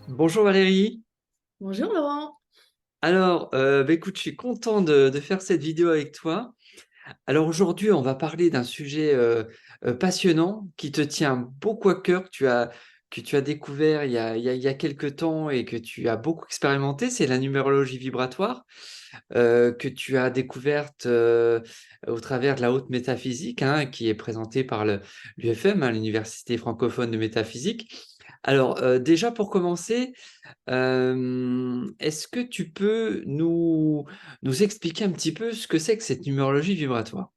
Bonjour Valérie. Bonjour Laurent. Alors, écoute, je suis content de faire cette vidéo avec toi. Alors aujourd'hui, on va parler d'un sujet passionnant qui te tient beaucoup à cœur, que tu as découvert il y a quelques temps et que tu as beaucoup expérimenté, c'est la numérologie vibratoire, que tu as découverte au travers de la haute métaphysique, hein, qui est présentée par l'UFM, hein, l'Université francophone de métaphysique. Alors, déjà pour commencer, est-ce que tu peux nous expliquer un petit peu ce que c'est que cette numérologie vibratoire?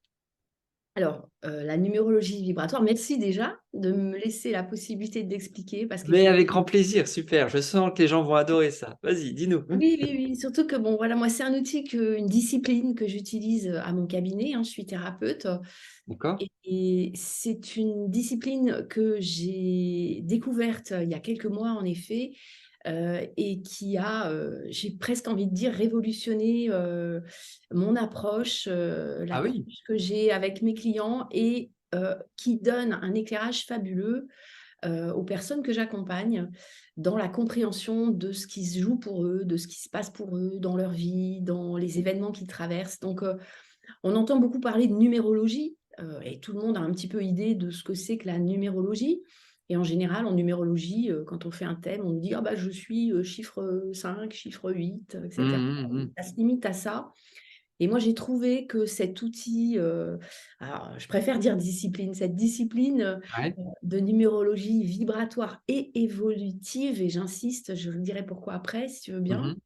Alors, la numérologie vibratoire, merci déjà de me laisser la possibilité d'expliquer parce Mais avec qu'effectivement, grand plaisir, super. Je sens que les gens vont adorer ça. Vas-y, dis-nous. oui, oui, oui, surtout que bon, voilà, moi, c'est un outil, une discipline que j'utilise à mon cabinet, hein, je suis thérapeute D'accord? et c'est une discipline que j'ai découverte il y a quelques mois, en effet, et qui a, j'ai presque envie de dire, révolutionné mon approche, Ah oui. l'approche que j'ai avec mes clients et qui donne un éclairage fabuleux aux personnes que j'accompagne dans la compréhension de ce qui se joue pour eux, de ce qui se passe pour eux dans leur vie, dans les événements qu'ils traversent. Donc, on entend beaucoup parler de numérologie et tout le monde a un petit peu idée de ce que c'est que la numérologie. Et en général, en numérologie, quand on fait un thème, on nous dit: «Ah bah, je suis chiffre 5, chiffre 8, etc.» Hum, hum, hum. Ça se limite à ça. Et moi, j'ai trouvé que cet outil, alors je préfère dire discipline, cette discipline Ouais. de numérologie vibratoire et évolutive, et j'insiste, je vous dirai pourquoi après, si tu veux bien, Mhm.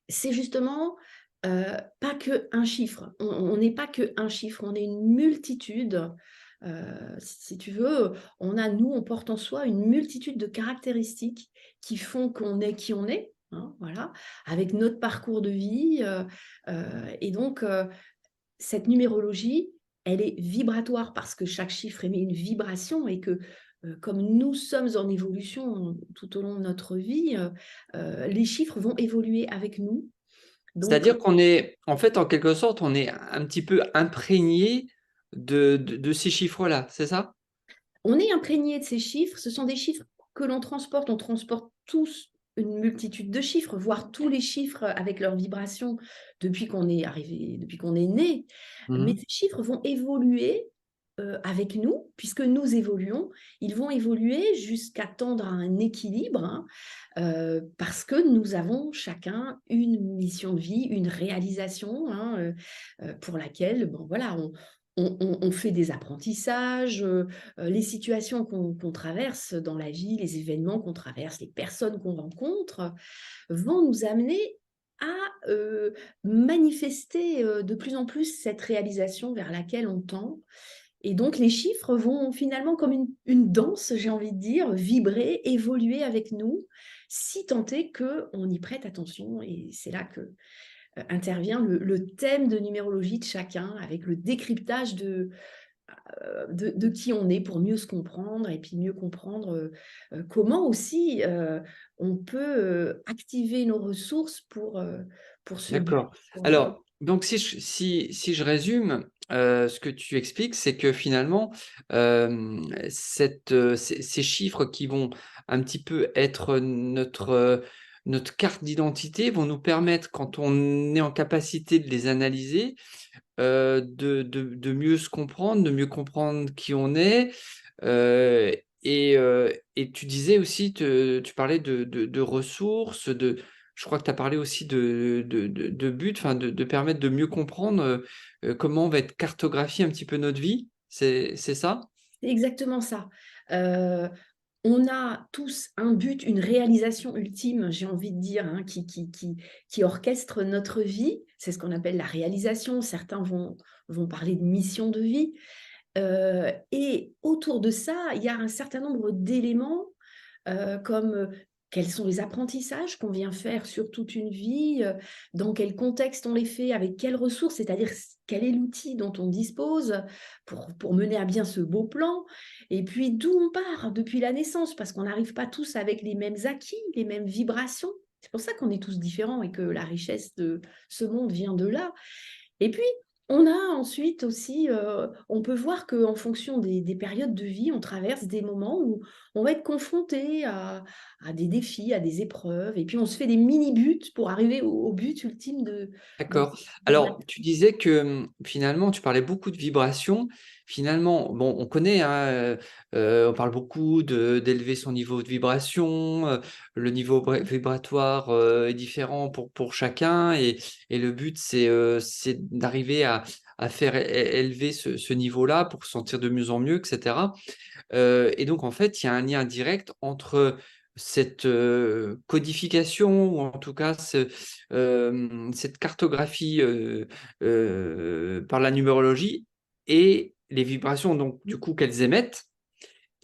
c'est justement pas que un chiffre. On n'est pas que un chiffre, on est une multitude. Si tu veux, nous, on porte en soi une multitude de caractéristiques qui font qu'on est qui on est, hein, voilà, avec notre parcours de vie. Et donc, cette numérologie, elle est vibratoire parce que chaque chiffre émet une vibration et que, comme nous sommes en évolution tout au long de notre vie, les chiffres vont évoluer avec nous. Donc, C'est-à-dire qu'on est, en fait, en quelque sorte, on est un petit peu imprégné de ces chiffres-là, c'est ça? on est imprégné de ces chiffres. Ce sont des chiffres que l'on transporte. On transporte tous une multitude de chiffres, voire tous les chiffres avec leurs vibrations depuis qu'on est arrivé, depuis qu'on est né. Mais Mhm. ces chiffres vont évoluer avec nous, puisque nous évoluons. Ils vont évoluer jusqu'à tendre à un équilibre, hein, parce que nous avons chacun une mission de vie, une réalisation, hein, pour laquelle, bon, voilà, on fait des apprentissages, les situations qu'on traverse dans la vie, les événements qu'on traverse, les personnes qu'on rencontre, vont nous amener à manifester de plus en plus cette réalisation vers laquelle on tend. Et donc les chiffres vont finalement, comme une danse, j'ai envie de dire, vibrer, évoluer avec nous, si tant est qu'on y prête attention. Et c'est là que intervient le thème de numérologie de chacun, avec le décryptage de qui on est pour mieux se comprendre et puis mieux comprendre comment aussi on peut activer nos ressources pour ce but. D'accord. Alors, donc si je résume, ce que tu expliques, c'est que finalement, ces chiffres qui vont un petit peu être notre carte d'identité vont nous permettre, quand on est en capacité de les analyser, de mieux se comprendre, de mieux comprendre qui on est. Et tu disais aussi, tu parlais de ressources, je crois que tu as parlé aussi de buts, enfin de permettre de mieux comprendre comment on va être cartographier un petit peu notre vie. C'est ça? C'est exactement ça. Euh, on a tous un but, une réalisation ultime, j'ai envie de dire, hein, qui orchestre notre vie. C'est ce qu'on appelle la réalisation. Certains vont parler de mission de vie. Et autour de ça, il y a un certain nombre d'éléments comme quels sont les apprentissages qu'on vient faire sur toute une vie, dans quel contexte on les fait, avec quelles ressources, c'est-à-dire quel est l'outil dont on dispose pour mener à bien ce beau plan, et puis d'où on part depuis la naissance, parce qu'on n'arrive pas tous avec les mêmes acquis, les mêmes vibrations. C'est pour ça qu'on est tous différents et que la richesse de ce monde vient de là. Et puis, On a ensuite aussi, on peut voir qu'en fonction des périodes de vie, on traverse des moments où on va être confronté à des défis, à des épreuves et puis on se fait des mini buts pour arriver au but ultime de D'accord. Alors, tu disais que finalement, tu parlais beaucoup de vibrations. Finalement, bon, on connaît, hein, on parle beaucoup d'élever son niveau de vibration. Le niveau vibratoire est différent pour chacun. Et le but, c'est d'arriver à faire élever ce niveau-là pour se sentir de mieux en mieux, etc. Et donc, en fait, il y a un lien direct entre cette codification, ou en tout cas cette cartographie par la numérologie et les vibrations, donc du coup, qu'elles émettent,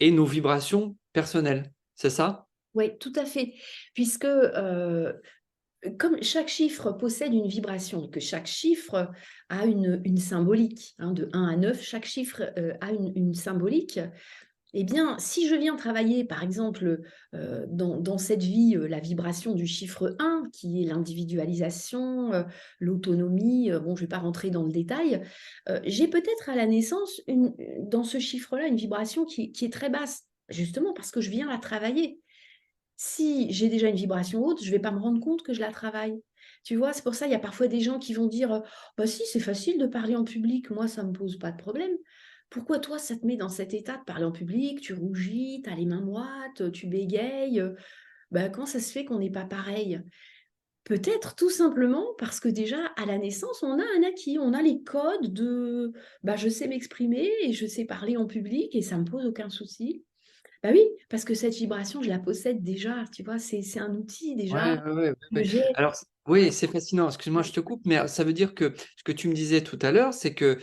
et nos vibrations personnelles. C'est ça? Oui, tout à fait, puisque, comme chaque chiffre possède une vibration et que chaque chiffre a une symbolique, hein, de 1 à 9, chaque chiffre, a une symbolique. Eh bien, si je viens travailler, par exemple, dans cette vie, la vibration du chiffre 1, qui est l'individualisation, l'autonomie, bon, je ne vais pas rentrer dans le détail, j'ai peut-être à la naissance, dans ce chiffre-là, une vibration qui est très basse, justement parce que je viens la travailler. Si j'ai déjà une vibration haute, je ne vais pas me rendre compte que je la travaille. Tu vois? C'est pour ça, il y a parfois des gens qui vont dire, «Bah si, c'est facile de parler en public, moi ça ne me pose pas de problème». Pourquoi toi, ça te met dans cet état de parler en public? Tu rougis, tu as les mains moites, tu bégayes, bah, comment ça se fait qu'on n'est pas pareil? Peut-être tout simplement parce que déjà à la naissance, on a un acquis, on a les codes de, bah, je sais m'exprimer et je sais parler en public et ça me pose aucun souci. Bah oui, parce que cette vibration, je la possède déjà, tu vois? C'est un outil déjà Ouais, ouais, ouais, ouais, que ouais. j'ai. Alors, oui, c'est fascinant. Excuse-moi, je te coupe, mais ça veut dire que ce que tu me disais tout à l'heure, c'est que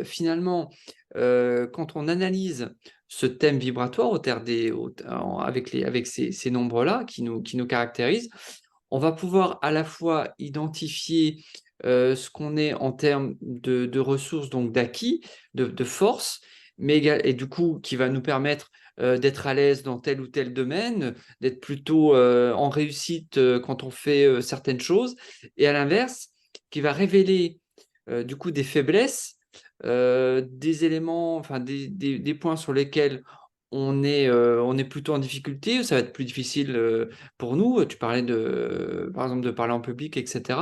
finalement, quand on analyse ce thème vibratoire avec ces nombres-là qui nous caractérisent, on va pouvoir à la fois identifier ce qu'on est en termes de ressources, donc d'acquis, de force, et du coup, qui va nous permettre d'être à l'aise dans tel ou tel domaine, d'être plutôt en réussite quand on fait certaines choses, et à l'inverse, qui va révéler du coup des faiblesses, des éléments, enfin des points sur lesquels on est plutôt en difficulté, ça va être plus difficile pour nous. Tu parlais par exemple, de parler en public, etc.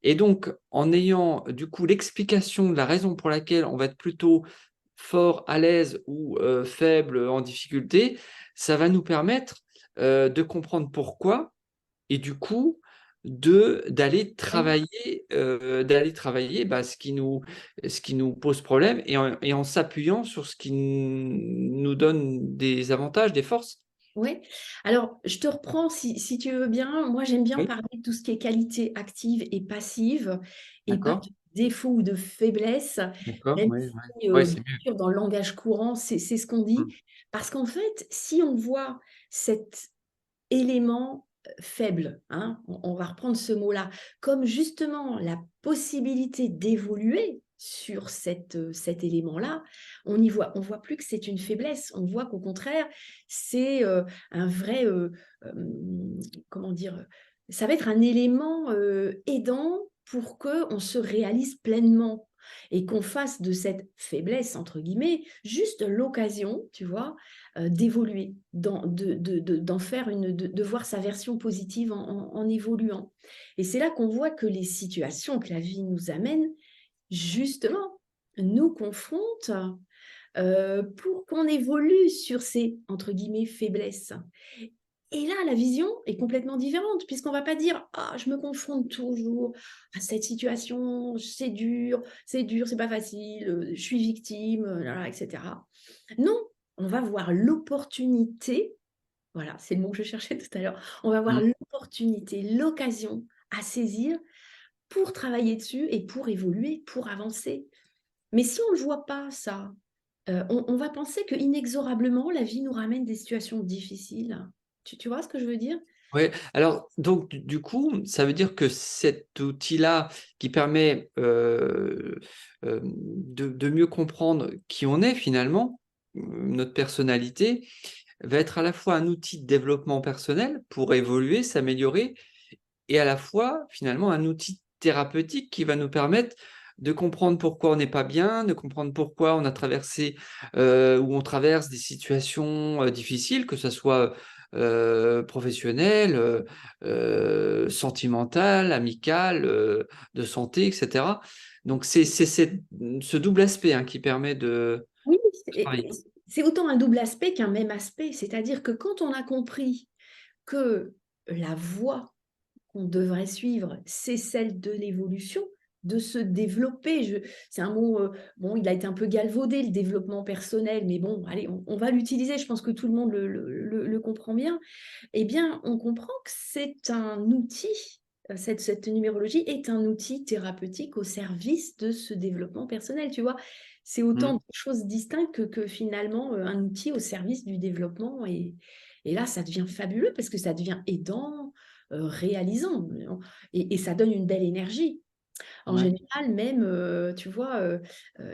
Et donc, en ayant du coup l'explication de la raison pour laquelle on va être plutôt fort, à l'aise ou faible, en difficulté, ça va nous permettre de comprendre pourquoi et du coup d'aller travailler bah, ce qui nous pose problème et en s'appuyant sur ce qui nous donne des avantages, des forces. Ouais. Alors, je te reprends si tu veux bien. Moi, j'aime bien Oui, parler de tout ce qui est qualité active et passive et pas d'accord, de défaut ou de faiblesse, d'accord, même oui, si, ouais. Ouais, c'est bien mieux. sûr, dans le langage courant, c'est ce qu'on dit. Mm. Parce qu'en fait, si on voit cet élément faible, hein, on va reprendre ce mot-là, comme justement la possibilité d'évoluer sur cet élément-là, on voit plus que c'est une faiblesse, on voit qu'au contraire, c'est un vrai, comment dire, ça va être un élément aidant pour qu'on se réalise pleinement et qu'on fasse de cette faiblesse, entre guillemets, juste l'occasion, tu vois, d'évoluer, d'en faire de voir sa version positive en évoluant. Et c'est là qu'on voit que les situations que la vie nous amène, justement, nous confrontent pour qu'on évolue sur ces, entre guillemets, faiblesses. Et là, la vision est complètement différente, puisqu'on ne va pas dire ah, je me confronte toujours à cette situation, c'est dur, c'est pas facile, je suis victime, là, là, etc. Non, on va voir l'opportunité, voilà, c'est le mot que je cherchais tout à l'heure, on va voir Mm. l'opportunité, l'occasion à saisir pour travailler dessus et pour évoluer, pour avancer. Mais si on ne le voit pas, ça, on va penser qu'inexorablement, la vie nous ramène des situations difficiles. Tu vois ce que je veux dire? Ouais, alors donc du coup, ça veut dire que cet outil-là qui permet de mieux comprendre qui on est finalement, notre personnalité, va être à la fois un outil de développement personnel pour évoluer, s'améliorer, et à la fois finalement un outil thérapeutique qui va nous permettre de comprendre pourquoi on n'est pas bien, de comprendre pourquoi on a traversé ou on traverse des situations difficiles, que ce soit professionnelles, sentimentales, amicales, de santé, etc. Donc, c'est ce double aspect hein, qui permet de Oui, travailler. c'est autant un double aspect qu'un même aspect. C'est-à-dire que quand on a compris que la voie qu'on devrait suivre, c'est celle de l'évolution, de se développer. C'est un mot, bon, il a été un peu galvaudé, le développement personnel, mais bon, allez, on va l'utiliser, je pense que tout le monde le comprend bien. Eh bien, on comprend que c'est un outil, cette numérologie est un outil thérapeutique au service de ce développement personnel, tu vois? C'est autant Mm. de choses distinctes que finalement, un outil au service du développement et là, ça devient fabuleux parce que ça devient aidant, réalisant, et ça donne une belle énergie. En Ouais. général, même, tu vois,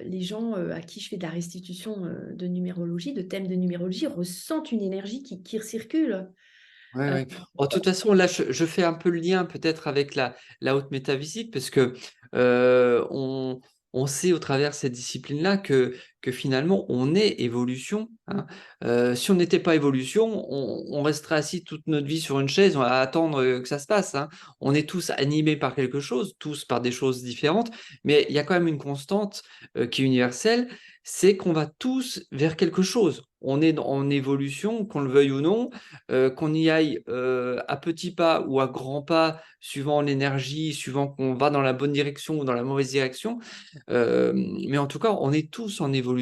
les gens, à qui je fais de la restitution, de numérologie, de thèmes de numérologie, ressentent une énergie qui circule. Ouais, Heu, ouais. Bon, de toute façon, là, je fais un peu le lien peut-être avec la haute métaphysique, parce que on sait au travers de cette discipline-là que finalement, on est évolution. Hein. Si on n'était pas évolution, on resterait assis toute notre vie sur une chaise à attendre que ça se passe. Hein. On est tous animés par quelque chose, tous par des choses différentes, mais il y a quand même une constante qui est universelle, c'est qu'on va tous vers quelque chose. On est en évolution, qu'on le veuille ou non, qu'on y aille à petits pas ou à grands pas, suivant l'énergie, suivant qu'on va dans la bonne direction ou dans la mauvaise direction. Mais en tout cas, on est tous en évolution.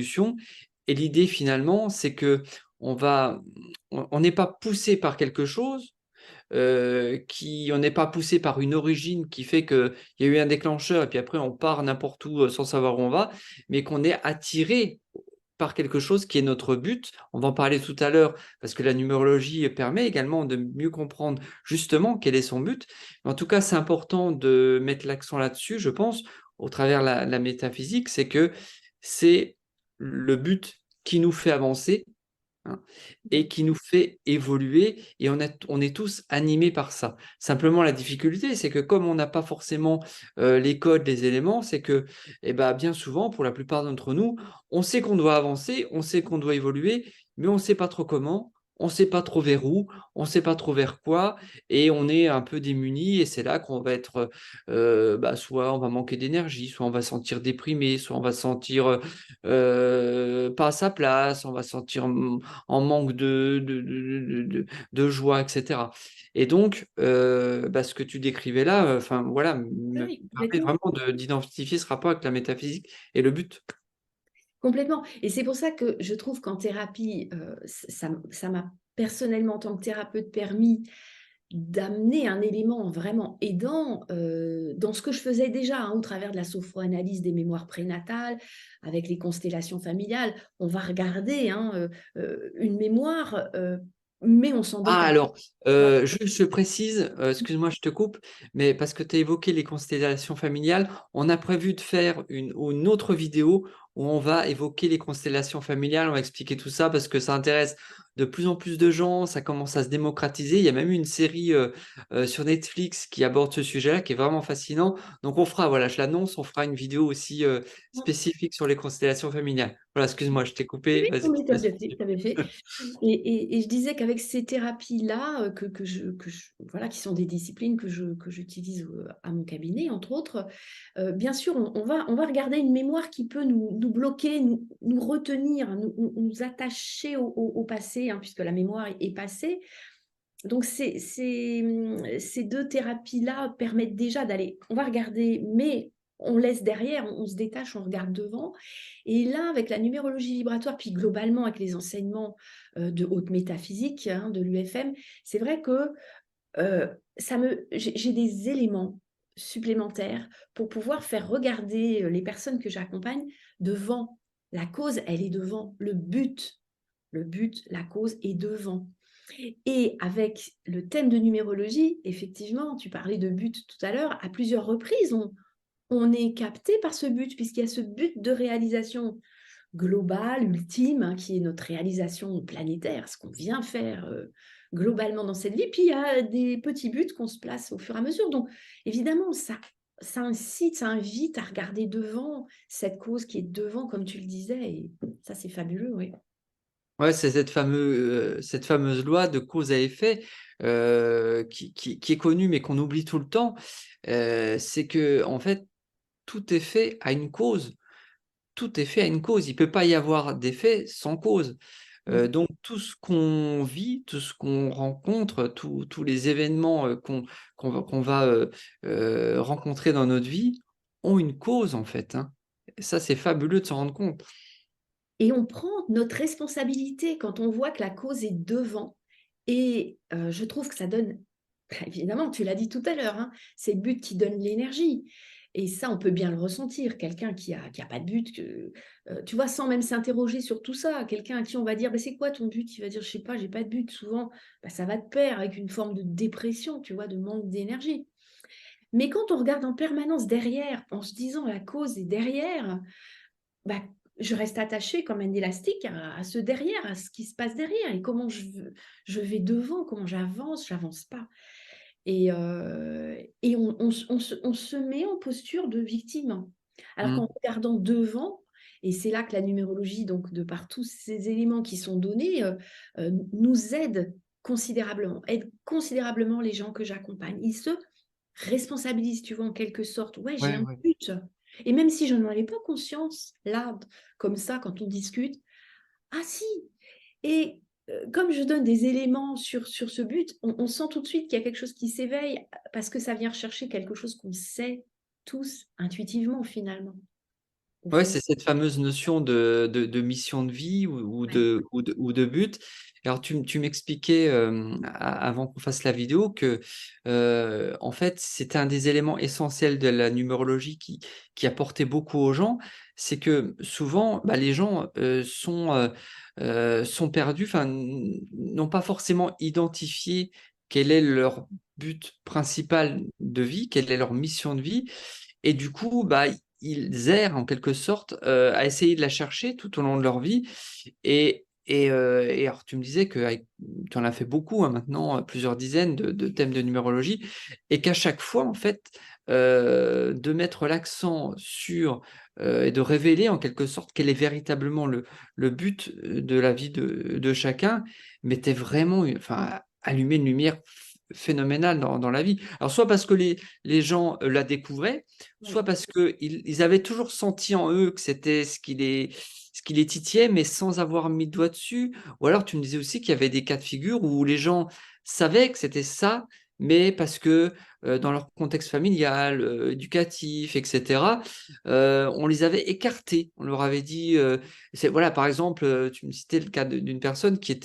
Et l'idée finalement, c'est que on n'est pas poussé par quelque chose, on n'est pas poussé par une origine qui fait qu'il y a eu un déclencheur et puis après on part n'importe où sans savoir où on va, mais qu'on est attiré par quelque chose qui est notre but. On va en parler tout à l'heure parce que la numérologie permet également de mieux comprendre justement quel est son but. En tout cas, c'est important de mettre l'accent là-dessus, je pense, au travers la métaphysique, c'est que c'est le but qui nous fait avancer, hein, et qui nous fait évoluer, et on est tous animés par ça. Simplement, la difficulté, c'est que comme on n'a pas forcément les codes, les éléments, c'est que eh ben, bien souvent, pour la plupart d'entre nous, on sait qu'on doit avancer, on sait qu'on doit évoluer, mais on ne sait pas trop comment, on ne sait pas trop vers où, on ne sait pas trop vers quoi, et on est un peu démuni, et c'est là qu'on va être, bah, soit on va manquer d'énergie, soit on va se sentir déprimé, soit on va se sentir pas à sa place, on va se sentir en manque de joie, etc. Et donc, bah, ce que tu décrivais là, enfin voilà, oui, me oui, permet complètement. vraiment d'identifier ce rapport avec la métaphysique et le but. Complètement et c'est pour ça que je trouve qu'en thérapie, ça m'a personnellement, en tant que thérapeute, permis d'amener un élément vraiment aidant, dans ce que je faisais déjà, hein, au travers de la sophroanalyse des mémoires prénatales, avec les constellations familiales. On va regarder, hein, une mémoire, mais on s'en Ah, détache. alors, Tu vois? juste je précise, excuse-moi, je te coupe, mais parce que tu as évoqué les constellations familiales, on a prévu de faire une autre vidéo où on va évoquer les constellations familiales, on va expliquer tout ça parce que ça intéresse de plus en plus de gens, ça commence à se démocratiser. Il y a même une série sur Netflix qui aborde ce sujet-là, qui est vraiment fascinant. Donc on fera, voilà, je l'annonce, on fera une vidéo aussi spécifique sur les constellations familiales. Voilà, excuse-moi, je t'ai Oui, coupé, oui, non, vas-y, mais tu vas-y. bien fait, tu bien fait. Et je disais qu'avec ces thérapies-là, que je voilà, qui sont des disciplines que j'utilise, à mon cabinet, entre autres, bien sûr, on va regarder une mémoire qui peut nous bloquer, nous retenir, nous attacher au passé, hein, puisque la mémoire est passée. Donc ces 2 thérapies-là permettent déjà d'aller on va regarder, mais on laisse derrière, on se détache, on regarde devant et là, avec la numérologie vibratoire, puis globalement avec les enseignements, de haute métaphysique, hein, de l'UFM, c'est vrai que, j'ai des éléments supplémentaires pour pouvoir faire regarder, les personnes que j'accompagne devant. La cause, elle est devant. Le but, la cause est devant. Et avec le thème de numérologie, effectivement, tu parlais de but tout à l'heure, à plusieurs reprises, on est capté par ce but, puisqu'il y a ce but de réalisation globale, ultime, hein, qui est notre réalisation planétaire, ce qu'on vient faire globalement dans cette vie. Puis il y a des petits buts qu'on se place au fur et à mesure. Donc, évidemment, ça incite, ça invite à regarder devant, cette cause qui est devant, comme tu le disais, et ça, c'est fabuleux, oui. Ouais, c'est cette fameuse loi de cause à effet qui est connue mais qu'on oublie tout le temps. C'est que en fait, tout effet a une cause. Tout effet a une cause. Il peut pas y avoir d'effet sans cause. Mmh. Donc tout ce qu'on vit, tout ce qu'on rencontre, tous les événements, qu'on va rencontrer dans notre vie ont une cause en fait, hein. Et ça, c'est fabuleux de s'en rendre compte. Et on prend notre responsabilité quand on voit que la cause est devant et je trouve que ça donne évidemment, tu l'as dit tout à l'heure, hein, c'est le but qui donne l'énergie et ça, on peut bien le ressentir. Quelqu'un qui a pas de but, tu vois, sans même s'interroger sur tout ça, quelqu'un à qui on va dire: «Beh, c'est quoi ton but?» Il va dire: «Je sais pas, j'ai pas de but». Souvent, bah, ça va de pair avec une forme de dépression, tu vois, de manque d'énergie. Mais quand on regarde en permanence derrière, en se disant: «La cause est derrière», bah, je reste attachée comme un élastique à ce derrière, à ce qui se passe derrière et comment je vais devant, comment j'avance, j'avance pas et on se met en posture de victime. Alors qu'en Mmh. regardant devant et c'est là que la numérologie, donc de par tous ces éléments qui sont donnés, nous aide considérablement les gens que j'accompagne. Ils se responsabilisent, tu vois, en quelque sorte. Ouais, j'ai Ouais, un ouais. but et même si je n'en avais pas conscience, là, comme ça, quand on discute: «Ah si!» et comme je donne des éléments sur ce but, on sent tout de suite qu'il y a quelque chose qui s'éveille, parce que ça vient rechercher quelque chose qu'on sait tous intuitivement finalement, au Ouais, fond. c'est cette fameuse notion de mission de vie ou Ouais, de but. Alors tu m'expliquais, avant qu'on fasse la vidéo que, en fait, c'était un des éléments essentiels de la numérologie qui apportait beaucoup aux gens. C'est que souvent, bah, les gens, sont perdus, enfin, n'ont pas forcément identifié quel est leur but principal de vie, quelle est leur mission de vie et du coup, bah, ils errent en quelque sorte, à essayer de la chercher tout au long de leur vie et alors tu me disais qu'avec tu en as fait beaucoup, hein, maintenant, plusieurs dizaines de thèmes de numérologie et qu'à chaque fois en fait, de mettre l'accent sur, et de révéler en quelque sorte quel est véritablement le but, de la vie de chacun, mettait vraiment une enfin, allumait une lumière phénoménale dans la vie. Alors soit parce que les gens, la découvraient, ouais. soit parce qu'ils avaient toujours senti en eux que c'était ce qui les titillait, mais sans avoir mis le doigt dessus. Ou alors tu me disais aussi qu'il y avait des cas de figure où les gens savaient que c'était ça, mais parce que, dans leur contexte familial, éducatif et cetera, on les avait écartés. On leur avait dit, c'est voilà, par exemple, tu me citais le cas d'une personne qui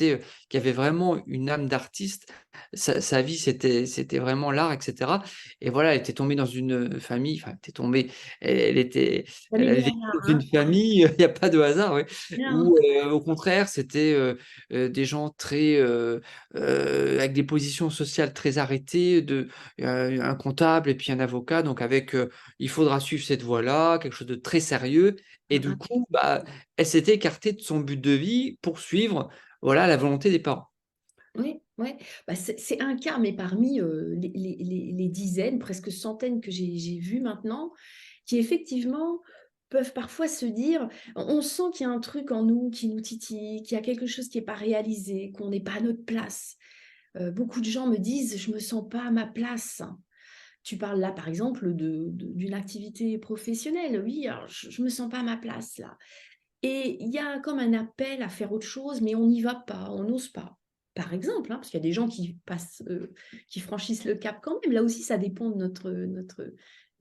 avait vraiment une âme d'artiste. Sa vie, c'était vraiment l'art et cetera et voilà, elle était tombée dans une, famille enfin, elle était tombée, elle avait Familial, vécu dans une hein? famille, il y a pas de hasard, ouais, Bien. où, au contraire, c'était, des gens très, avec des positions sociales très arrêtées, un comptable et puis un avocat, donc avec, il faudra suivre cette voie-là, quelque chose de très sérieux et Hein, du hein. coup, bah, elle s'était écartée de son but de vie pour suivre, voilà, la volonté des parents. Oui, ouais. Bah, c'est un cas, mais parmi, les dizaines, presque centaines que j'ai vues maintenant, qui effectivement peuvent parfois se dire on sent qu'il y a un truc en nous qui nous titille, qu'il y a quelque chose qui est pas réalisé, qu'on n'est pas à notre place. Beaucoup de gens me disent: «Je me sens pas à ma place». Tu parles là, par exemple, d'une activité professionnelle. Oui, alors je me sens pas à ma place là. Et il y a comme un appel à faire autre chose, mais on n'y va pas, on n'ose pas. Par exemple, hein, parce qu'il y a des gens qui passent, qui franchissent le cap quand même. Là aussi, ça dépend de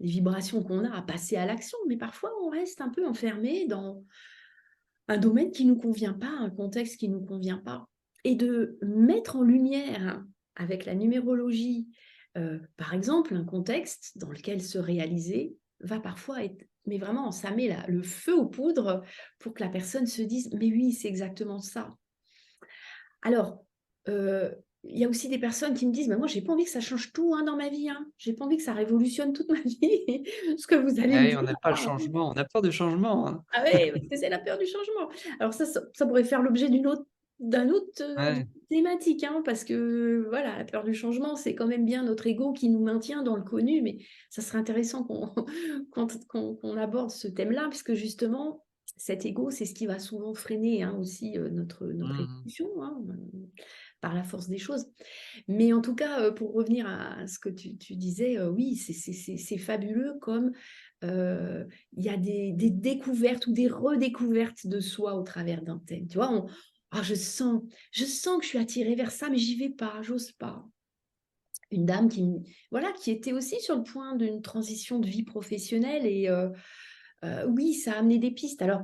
les vibrations qu'on a à passer à l'action, mais parfois on reste un peu enfermé dans un domaine qui nous convient pas, un contexte qui nous convient pas. Et de mettre en lumière avec la numérologie, par exemple, un contexte dans lequel se réaliser va parfois être mais vraiment, ça met le feu aux poudres pour que la personne se dise: «Mais oui, c'est exactement ça». Alors, il y a aussi des personnes qui me disent: «Bah, moi, j'ai pas envie que ça change tout, hein, dans ma vie, hein. J'ai pas envie que ça révolutionne toute ma vie». Ce que vous allez Ah me oui, dire, on n'aime pas le changement, on a peur du changement, hein. ah ouais, parce que c'est la peur du changement. Alors ça pourrait faire l'objet d'un autre, Ouais. thématique, hein, parce que voilà, la peur du changement, c'est quand même bien notre ego qui nous maintient dans le connu, mais ça serait intéressant qu'on qu'on aborde ce thème-là, puisque justement, cet ego, c'est ce qui va souvent freiner hein, aussi notre Mmh. évolution, hein, par la force des choses. Mais en tout cas, pour revenir à ce que tu disais, oui, c'est fabuleux comme, il y a des découvertes ou des redécouvertes de soi au travers d'un thème. Tu vois? «Ah je sens que je suis attirée vers ça, mais j'y vais pas, j'ose pas». Une dame voilà, qui était aussi sur le point d'une transition de vie professionnelle et oui, ça a amené des pistes. Alors,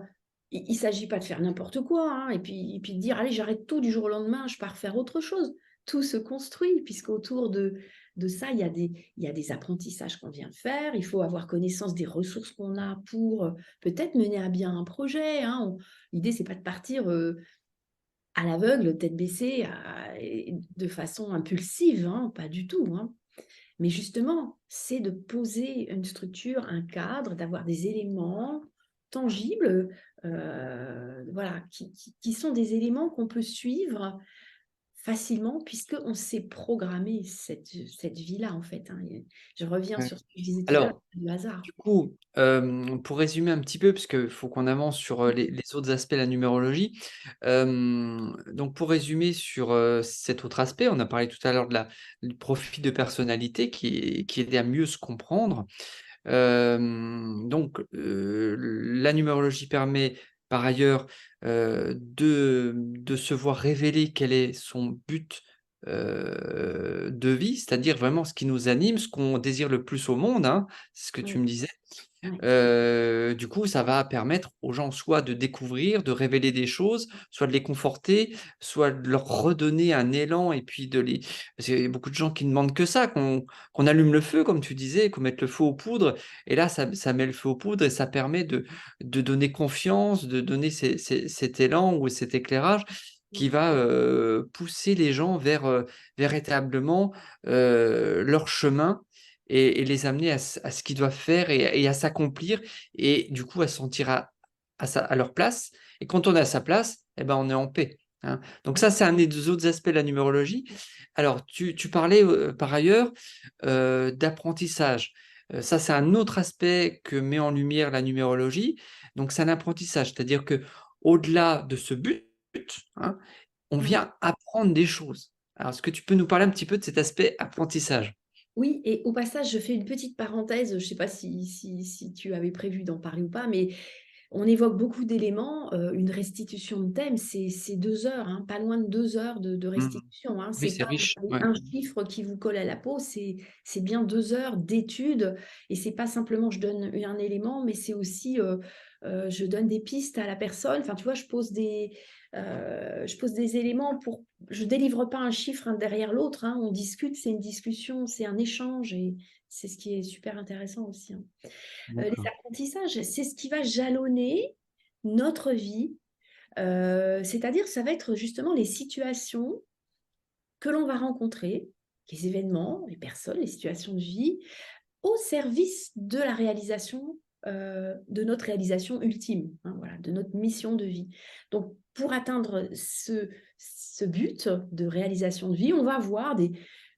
il s'agit pas de faire n'importe quoi, hein, et puis de dire: «Allez, j'arrête tout du jour au lendemain, je pars faire autre chose». Tout se construit puisqu'autour de ça, il y a des apprentissages qu'on vient faire. Il faut avoir connaissance des ressources qu'on a pour, peut-être mener à bien un projet, hein. L'idée, c'est pas de partir, à l'aveugle, tête baissée, et de façon impulsive, hein, pas du tout, hein. Mais justement, c'est de poser une structure, un cadre, d'avoir des éléments tangibles, voilà, qui sont des éléments qu'on peut suivre facilement puisqu'on s'est programmé cette vie-là, en fait, hein, et je reviens Ouais. sur ce que je disais tout à l'heure, Alors, du hasard. du coup, pour résumer un petit peu, parce qu'il faut qu'on avance sur, les autres aspects de la numérologie. Donc pour résumer sur, cet autre aspect, on a parlé tout à l'heure du profil de personnalité qui aidait à mieux se comprendre. Donc, la numérologie permet par ailleurs, de se voir révéler quel est son but, de vie, c'est-à-dire vraiment ce qui nous anime, ce qu'on désire le plus au monde, hein, c'est ce que tu Oui, me disais. ouais. Du coup, ça va permettre aux gens soit de découvrir, de révéler des choses, soit de les conforter, soit de leur redonner un élan et puis de les parce qu'il y a beaucoup de gens qui ne demandent que ça, qu'on allume le feu comme tu disais, qu'on mette le feu aux poudres et là ça met le feu aux poudres et ça permet de donner confiance, de donner cet élan ou cet éclairage qui va, pousser les gens vers, véritablement, leur chemin et les amener à ce qu'ils doivent faire et à s'accomplir et du coup à se sentir à leur place et quand on est à sa place et ben, on est en paix, hein. Donc ça, c'est un des autres aspects de la numérologie. Alors tu parlais, par ailleurs, d'apprentissage. Ça, c'est un autre aspect que met en lumière la numérologie. Donc c'est un apprentissage, c'est-à-dire que au delà de ce but, hein, on Ouais. vient apprendre des choses. Alors est-ce que tu peux nous parler un petit peu de cet aspect apprentissage? Oui, et au passage, je fais une petite parenthèse, je ne sais pas si tu avais prévu d'en parler ou pas, mais on évoque beaucoup d'éléments, une restitution de thème, c'est 2 heures, hein, pas loin de 2 heures de Mmh. restitution, hein. Oui, C'est c'est pas riche, ouais. un chiffre qui vous colle à la peau, c'est bien 2 heures d'études et c'est pas simplement je donne un élément, mais c'est aussi, je donne des pistes à la personne. Enfin, tu vois, je pose des éléments pour je délivre pas un chiffre un derrière l'autre, hein. On discute, c'est une discussion, c'est un échange et c'est ce qui est super intéressant aussi, hein. Les D'accord. apprentissages, c'est ce qui va jalonner notre vie, c'est-à-dire ça va être justement les situations que l'on va rencontrer, les événements, les personnes, les situations de vie, au service de la réalisation, de notre réalisation ultime, hein, voilà, de notre mission de vie. Donc pour atteindre ce but de réalisation de vie, on va avoir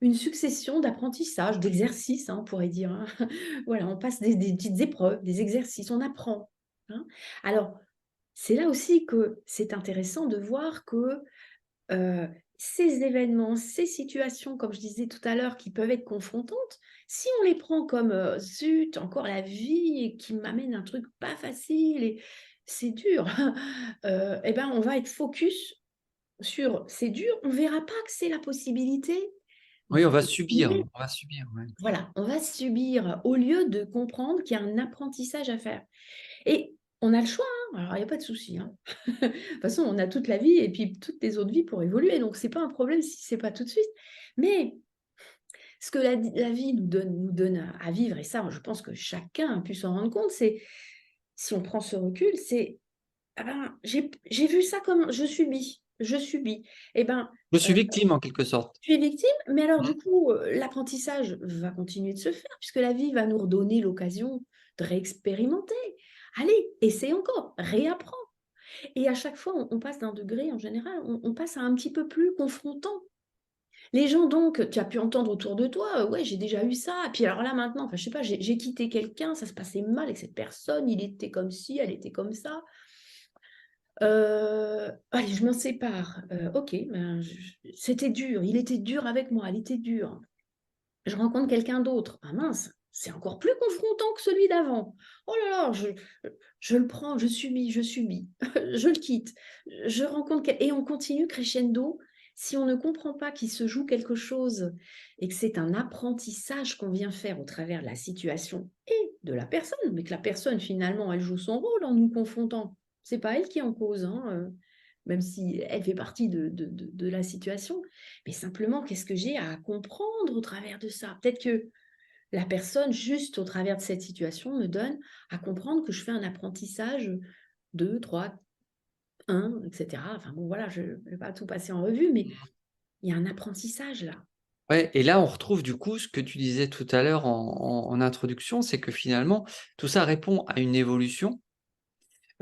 une succession d'apprentissages, d'exercices, hein, on pourrait dire, hein. Voilà, on passe des petites épreuves, des exercices, on apprend, hein. Alors, c'est là aussi que c'est intéressant de voir que ces événements, ces situations, comme je disais tout à l'heure, qui peuvent être confrontantes, si on les prend comme, «Zut, encore la vie et qui m'amène un truc pas facile et c'est dur», et ben, on va être focus sur «c'est dur», on verra pas que c'est la possibilité Oui, d'évoluer. on va subir, ouais. Voilà, on va subir au lieu de comprendre qu'il y a un apprentissage à faire. Et on a le choix, hein, alors il y a pas de souci, hein. De toute façon, on a toute la vie et puis toutes les autres vies pour évoluer, donc c'est pas un problème si c'est pas tout de suite. Mais ce que la vie nous donne à vivre et ça, je pense que chacun a pu s'en rendre compte, c'est si on prend ce recul, c'est: «Ah ben, j'ai vu ça comme je subis». Et ben, Je suis victime en quelque sorte. tu es victime, mais alors Mmh. du coup, l'apprentissage va continuer de se faire puisque la vie va nous redonner l'occasion de réexpérimenter. Allez, essaie encore, réapprends. Et à chaque fois, on passe d'un degré, en général, on passe à un petit peu plus confrontant. Les gens donc, tu as pu entendre autour de toi: «Ouais, j'ai déjà eu ça, et puis alors là maintenant», enfin je sais pas, j'ai quitté quelqu'un, ça se passait mal avec cette personne, il était comme ci, elle était comme ça. Allez, je m'en sépare. OK, ben, c'était dur, il était dur avec moi, elle était dure. Je rencontre quelqu'un d'autre. Ah mince, c'est encore plus confrontant que celui d'avant. Oh là là, je le prends, je subis, je le quitte. Je rencontre quel et on continue crescendo. Si on ne comprend pas qu'il se joue quelque chose et que c'est un apprentissage qu'on vient faire au travers de la situation et de la personne, mais que la personne finalement, elle joue son rôle en nous confrontant. C'est pas elle qui est en cause, hein, même si elle fait partie de la situation. Mais simplement, qu'est-ce que j'ai à comprendre au travers de ça? Peut-être que la personne, juste au travers de cette situation, me donne à comprendre que je fais un apprentissage 2, 3, 1, etc. Enfin bon, voilà, je ne vais pas tout passer en revue, mais il y a un apprentissage là. Ouais, et là, on retrouve du coup ce que tu disais tout à l'heure en introduction, c'est que finalement, tout ça répond à une évolution.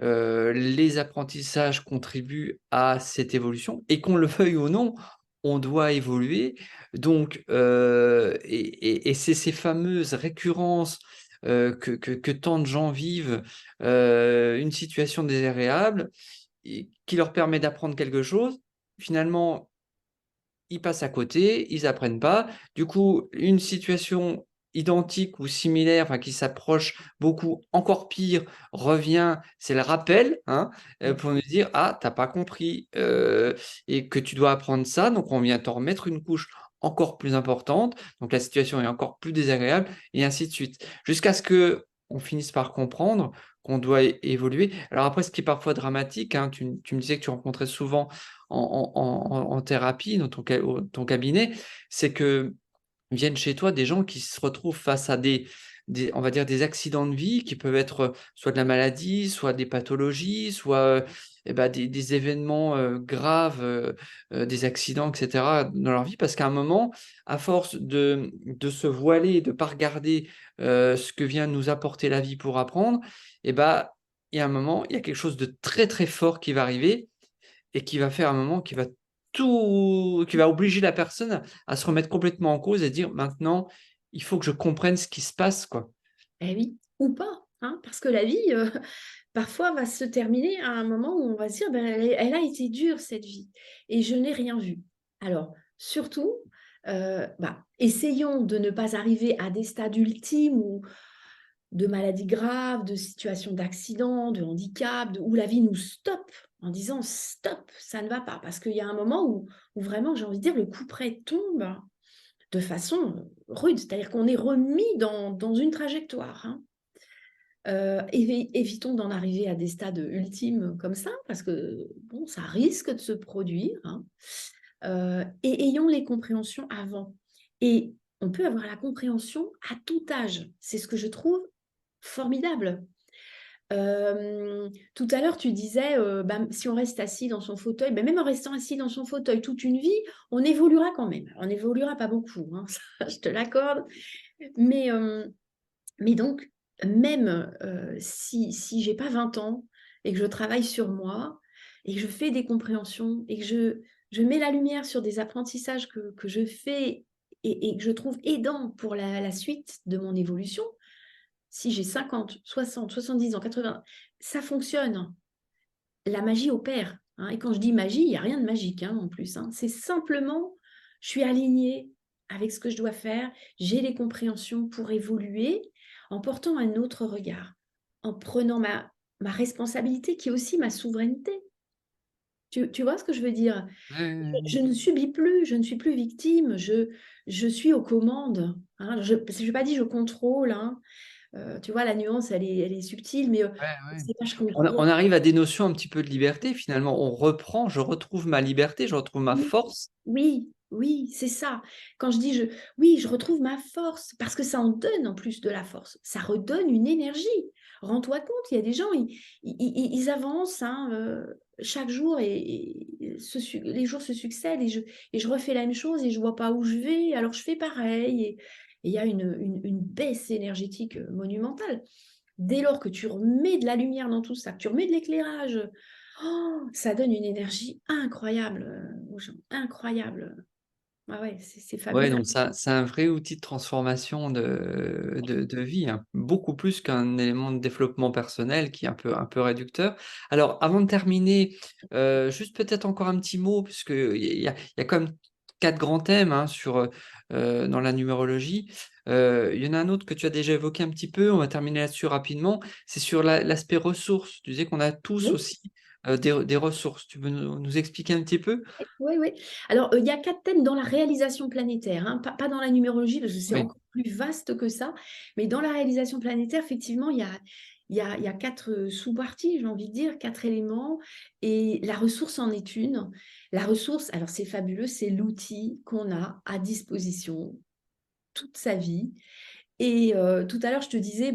Les apprentissages contribuent à cette évolution et qu'on le veuille ou non, on doit évoluer. Donc, et c'est ces fameuses récurrences, que tant de gens vivent, une situation désagréable et qui leur permet d'apprendre quelque chose. Finalement, ils passent à côté, ils apprennent pas. Du coup, une situation identique ou similaire, enfin qui s'approche beaucoup, encore pire, revient, c'est le rappel, hein, Mmh. pour nous dire: «Ah, t'as pas compris, et que tu dois apprendre ça, donc on vient t'en remettre une couche encore plus importante, donc la situation est encore plus désagréable» et ainsi de suite. Jusqu'à ce que on finisse par comprendre qu'on doit évoluer. Alors après, ce qui est parfois dramatique, hein, tu me disais que tu rencontrais souvent en thérapie, dans ton cabinet, c'est que viennent chez toi des gens qui se retrouvent face à des on va dire des accidents de vie qui peuvent être, soit de la maladie, soit des pathologies, soit, et bah, des événements, graves, des accidents et cetera dans leur vie. Parce qu'à un moment, à force de se voiler et de pas regarder, ce que vient nous apporter la vie pour apprendre, et bah, il y a un moment, il y a quelque chose de très, très fort qui va arriver et qui va faire un moment qui va obliger la personne à se remettre complètement en cause et dire: «Maintenant, il faut que je comprenne ce qui se passe, quoi». Eh oui, ou pas, hein, parce que la vie, parfois va se terminer à un moment où on va se dire: «Ben, elle a été dure cette vie et je n'ai rien vu». Alors surtout, essayons de ne pas arriver à des stades ultimes où de maladies graves, de situations d'accident, de handicap, où la vie nous stoppe en disant: «Stop, ça ne va pas». Parce qu'il y a un moment où vraiment, j'ai envie de dire, le couperet tombe de façon rude. C'est-à-dire qu'on est remis dans une trajectoire, hein. Évitons d'en arriver à des stades ultimes comme ça, parce que bon, ça risque de se produire, hein. Et ayons les compréhensions avant. Et on peut avoir la compréhension à tout âge. C'est ce que je trouve formidable. Tout à l'heure, tu disais, si on reste assis dans son fauteuil, même en restant assis dans son fauteuil toute une vie, on évoluera quand même. On évoluera pas beaucoup, hein, ça je te l'accorde. Mais, mais donc, même, si j'ai pas 20 ans et que je travaille sur moi et que je fais des compréhensions et que je mets la lumière sur des apprentissages que je fais et que je trouve aidants pour la suite de mon évolution, si j'ai 50, 60, 70 ans, 80, ça fonctionne. La magie opère, hein, et quand je dis magie, il y a rien de magique, hein, en plus, hein. C'est simplement, je suis alignée avec ce que je dois faire, j'ai les compréhensions pour évoluer en portant un autre regard, en prenant ma responsabilité qui est aussi ma souveraineté. Tu vois ce que je veux dire? Ouais, ouais, Je ouais. ne subis plus, je ne suis plus victime, je suis aux commandes, hein. Je n'ai pas dit je contrôle, hein, tu vois la nuance elle est subtile, mais, Ouais, ouais. c'est pas je On contrôle. arrive à des notions un petit peu de liberté finalement. Je retrouve ma liberté, je retrouve ma Oui, force. oui, oui, c'est ça. Quand je dis oui, je retrouve ma force parce que ça en donne en plus de la force. Ça redonne une énergie. Rends-toi compte, il y a des gens, ils avancent, hein, chaque jour et les jours se succèdent et je refais la même chose et je vois pas où je vais, alors je fais pareil et il y a une baisse énergétique, monumentale. Dès lors que tu remets de la lumière dans tout ça, que tu remets de l'éclairage, Oh, ça donne une énergie incroyable aux gens, incroyable. Ah ouais, c'est Ouais, fabuleux. donc ça, c'est un vrai outil de transformation de vie, hein, beaucoup plus qu'un élément de développement personnel qui est un peu réducteur. Alors, avant de terminer, juste peut-être encore un petit mot, puisque il y a quand même 4 grands thèmes hein, dans la numérologie. Il y en a un autre que tu as déjà évoqué un petit peu, on va terminer là-dessus rapidement, c'est sur l'aspect ressources. Tu disais qu'on a tous Oui. aussi des ressources. Tu peux nous expliquer un petit peu? Oui, oui. Alors, il y a 4 thèmes dans la réalisation planétaire, hein, pas dans la numérologie, parce que c'est Oui. encore plus vaste que ça. Mais dans la réalisation planétaire, effectivement, il y a 4 sous-parties, j'ai envie de dire, 4 éléments. Et la ressource en est une. La ressource, alors c'est fabuleux, c'est l'outil qu'on a à disposition toute sa vie. Et tout à l'heure, je te disais,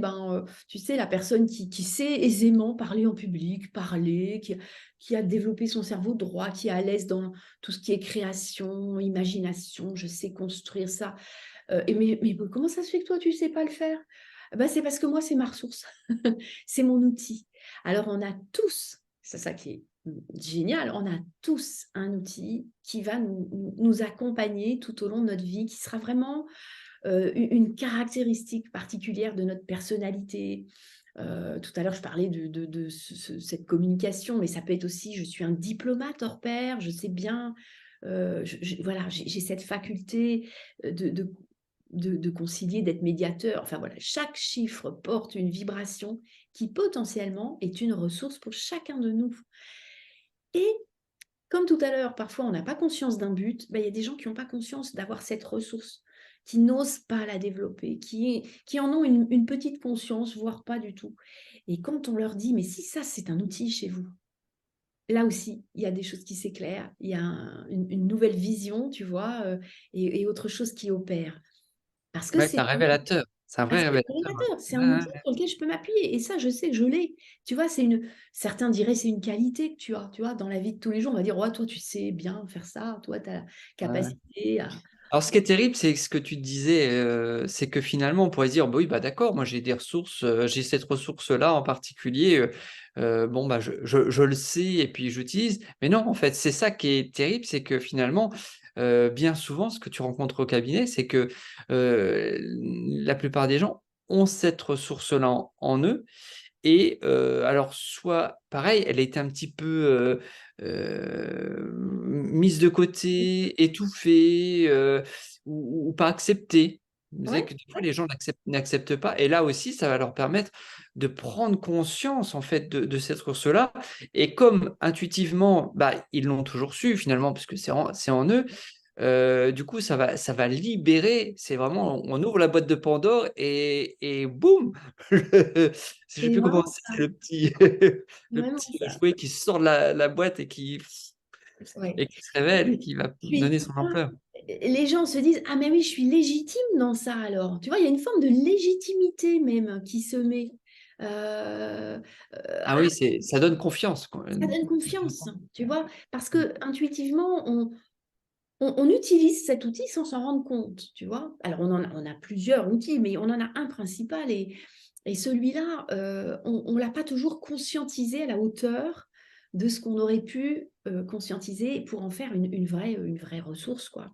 tu sais, la personne qui sait aisément parler en public, parler, qui a développé son cerveau droit, qui est à l'aise dans tout ce qui est création, imagination, je sais construire ça. Mais comment ça se fait que toi, tu sais pas le faire? C'est parce que moi, c'est ma ressource, c'est mon outil. Alors, on a tous, c'est ça qui est génial, on a tous un outil qui va nous accompagner tout au long de notre vie, qui sera vraiment une caractéristique particulière de notre personnalité. Tout à l'heure, je parlais de cette communication, mais ça peut être aussi, je suis un diplomate hors pair, je sais bien, voilà, j'ai cette faculté de concilier, d'être médiateur. Enfin voilà, chaque chiffre porte une vibration qui potentiellement est une ressource pour chacun de nous. Et comme tout à l'heure, parfois on n'a pas conscience d'un but, il y a des gens qui n'ont pas conscience d'avoir cette ressource, qui n'osent pas la développer, qui en ont une petite conscience, voire pas du tout. Et quand on leur dit, mais si ça c'est un outil chez vous, là aussi, il y a des choses qui s'éclairent, il y a une nouvelle vision, tu vois, et autre chose qui opère. Parce que Ouais, c'est c'est un révélateur. C'est un ah, vrai c'est un révélateur. révélateur, c'est un Ouais, outil sur lequel je peux m'appuyer. Et ça, je sais que je l'ai. Tu vois, certains diraient c'est une qualité que tu vois, dans la vie de tous les jours. On va dire, ouais, toi, tu sais bien faire ça, toi, tu as la ouais, ouais. capacité à. Alors, ce qui est terrible, c'est ce que tu disais, c'est que finalement, on pourrait se dire, bah oui, bah d'accord, moi j'ai des ressources, j'ai cette ressource-là en particulier, bon, bah je le sais et puis j'utilise. Mais non, en fait, c'est ça qui est terrible, c'est que finalement, bien souvent, ce que tu rencontres au cabinet, c'est que la plupart des gens ont cette ressource-là en eux. Et alors soit pareil, elle a été un petit peu, mise de côté, étouffée, ou pas acceptée. Vous disait Ouais, que des fois ouais, les gens n'acceptent pas et là aussi ça va leur permettre de prendre conscience en fait de cette ressource-là et comme intuitivement, bah, ils l'ont toujours su finalement puisque c'est en eux, du coup ça va libérer, c'est vraiment on ouvre la boîte de Pandore et boum! Le je sais c'est plus comment vraiment c'est ça. le Vraiment petit ça. jouet qui sort de la boîte Ouais. et qui se révèle et qui va Puis, donner son ampleur. les gens se disent, ah, mais oui, je suis légitime dans ça alors. Tu vois, il y a une forme de légitimité même qui se met. Ah oui, ça donne confiance quoi, Ça donne confiance, tu vois, parce que intuitivement, on utilise cet outil sans s'en rendre compte, tu vois. Alors, on a plusieurs outils, mais on en a un principal et celui-là, on ne l'a pas toujours conscientisé à la hauteur de ce qu'on aurait pu conscientiser pour en faire une vraie ressource, quoi.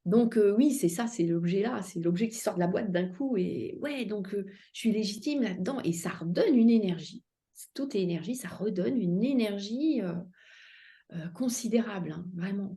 Donc, oui, c'est ça, c'est l'objet là, c'est l'objet qui sort de la boîte d'un coup et ouais, donc je suis légitime là-dedans et ça redonne une énergie. Tout est énergie, ça redonne une énergie, considérable, hein, vraiment.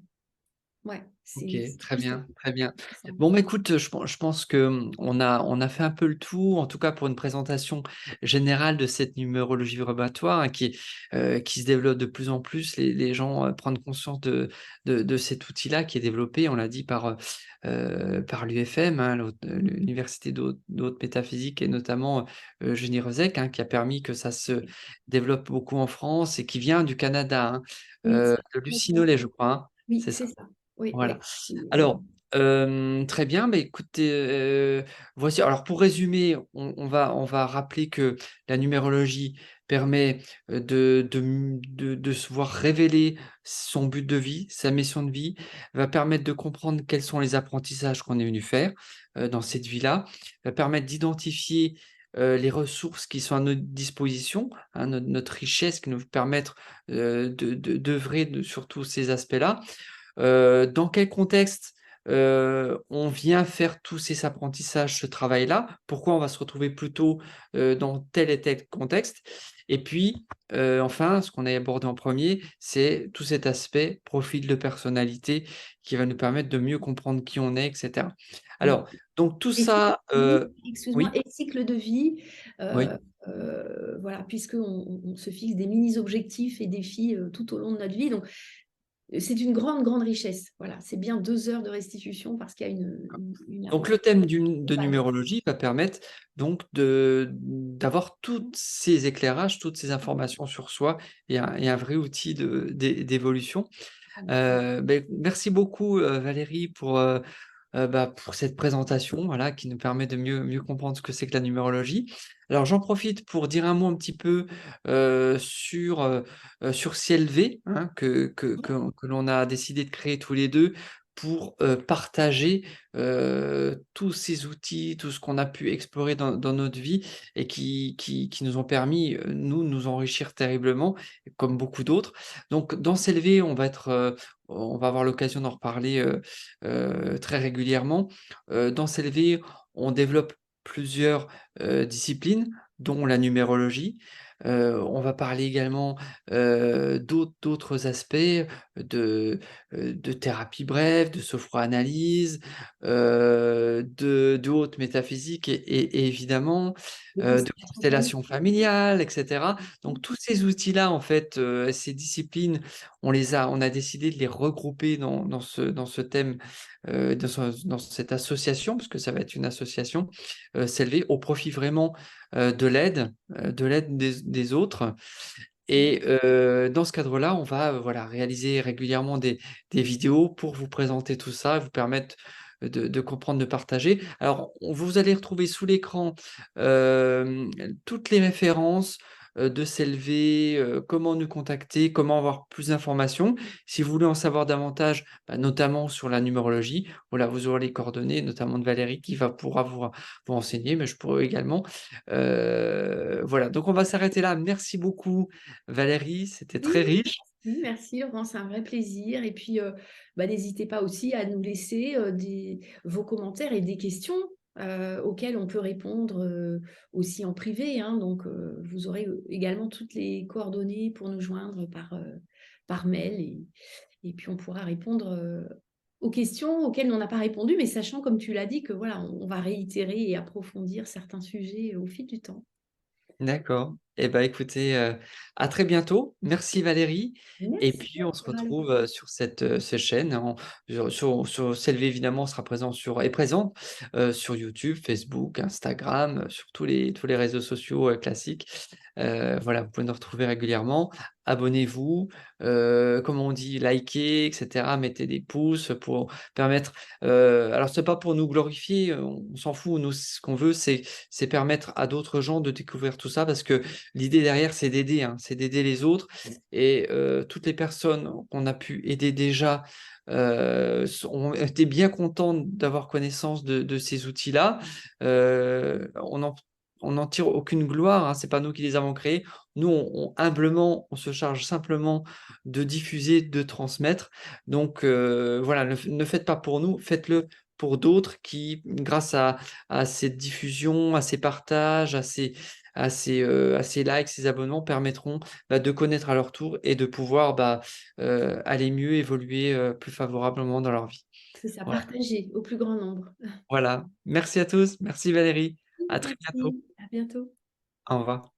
Ouais, OK, c'est très juste ça, bien, très bien. c'est ça. Bon, bah, écoute, je pense que, on a fait un peu le tour, en tout cas pour une présentation générale de cette numérologie vibratoire, hein, qui se développe de plus en plus. Les gens, prennent conscience de cet outil-là qui est développé, on l'a dit par l'UFM, hein, l'Université de haute métaphysique et notamment, Eugénie Rezec, hein, qui a permis que ça se développe beaucoup en France et qui vient du Canada, hein, Oui, c'est de très Lucie bien. Nollet, je crois, hein? Oui, C'est ça? c'est ça. Oui, Voilà. oui. Et Alors, très bien, bah, écoutez, voici alors pour résumer, on va rappeler que la numérologie permet, de se voir révéler son but de vie, sa mission de vie, va permettre de comprendre quels sont les apprentissages qu'on est venu faire, dans cette vie-là, va permettre d'identifier, les ressources qui sont à notre disposition, hein, notre richesse qui nous permettre d'œuvrer sur tous ces aspects-là. Dans quel contexte, on vient faire tous ces apprentissages, ce travail-là? Pourquoi on va se retrouver plutôt, dans tel et tel contexte? Et puis, enfin, ce qu'on a abordé en premier, c'est tout cet aspect profil de personnalité qui va nous permettre de mieux comprendre qui on est et cetera. Oui. Alors, donc tout Et cycle ça, de vie, excuse-moi, oui? et cycle de vie, Oui. voilà, puisqu'on on se fixe des mini objectifs et défis, tout au long de notre vie, donc c'est une grande, grande richesse. Voilà, c'est bien 2 heures de restitution parce qu'il y a une Donc approche le thème de globale. numérologie va permettre donc d'avoir tous ces éclairages, toutes ces informations sur soi et un vrai outil d'évolution. Beh, merci beaucoup, Valérie pour cette présentation, voilà, qui nous permet de mieux comprendre ce que c'est que la numérologie. Alors j'en profite pour dire un mot un petit peu, sur CLV, hein, que l'on a décidé de créer tous les 2 pour, partager, tous ces outils, tout ce qu'on a pu explorer dans notre vie et qui nous ont permis, nous enrichir terriblement, comme beaucoup d'autres. Donc dans CLV, on va avoir l'occasion d'en reparler, très régulièrement. Dans CLV, on développe plusieurs, disciplines, dont la numérologie. On va parler également, d'autres aspects de thérapie brève, de sophroanalyse, de haute métaphysique et évidemment, Les de constellations familiales. constellation familiale et cetera. Donc tous ces outils-là, en fait, ces disciplines, on a décidé de les regrouper dans ce thème, dans cette association, parce que ça va être une association, s'élever au profit vraiment, de l'aide des autres. Et dans ce cadre-là, on va, voilà, réaliser régulièrement des vidéos pour vous présenter tout ça, vous permettre de comprendre, de partager. Alors, vous allez retrouver sous l'écran, toutes les références, de s'élever, comment nous contacter, comment avoir plus d'informations. Si vous voulez en savoir davantage, bah, notamment sur la numérologie, voilà, vous aurez les coordonnées, notamment de Valérie qui pourra vous renseigner, mais je pourrais également. Voilà, donc on va s'arrêter là. Merci beaucoup Valérie, c'était Oui, très riche. merci, merci Laurent, c'est un vrai plaisir. Et puis, n'hésitez pas aussi à nous laisser vos commentaires et des questions auxquelles on peut répondre aussi en privé, hein. Donc, vous aurez également toutes les coordonnées pour nous joindre par mail et puis on pourra répondre aux questions auxquelles on n'a pas répondu, mais sachant, comme tu l'as dit, que voilà, on va réitérer et approfondir certains sujets au fil du temps. D'accord. Eh ben, écoutez, à très bientôt. Merci Valérie et Merci puis on se à toi. retrouve, sur cette chaîne sur CLV évidemment, on sera présente, sur YouTube, Facebook, Instagram, sur tous les réseaux sociaux, classiques. Voilà, vous pouvez nous retrouver régulièrement. Abonnez-vous, comme on dit, likez et cetera. Mettez des pouces pour permettre, alors c'est pas pour nous glorifier, on s'en fout. Nous, ce qu'on veut, c'est permettre à d'autres gens de découvrir tout ça parce que l'idée derrière, c'est d'aider, hein, c'est d'aider les autres et toutes les personnes qu'on a pu aider déjà, ont été bien contentes d'avoir connaissance de ces outils-là. On n'en tire aucune gloire, hein, c'est pas nous qui les avons créés. Nous, humblement, on se charge simplement de diffuser, de transmettre. Donc voilà, ne faites pas pour nous, faites-le pour d'autres qui, grâce à cette diffusion, à ces partages, à ces likes, ces abonnements permettront, bah, de connaître à leur tour et de pouvoir, bah, aller mieux, évoluer, plus favorablement dans leur vie. C'est ça, Voilà. partager au plus grand nombre. Voilà. Merci à tous. Merci Valérie. À très bientôt. Merci, à bientôt. Au revoir.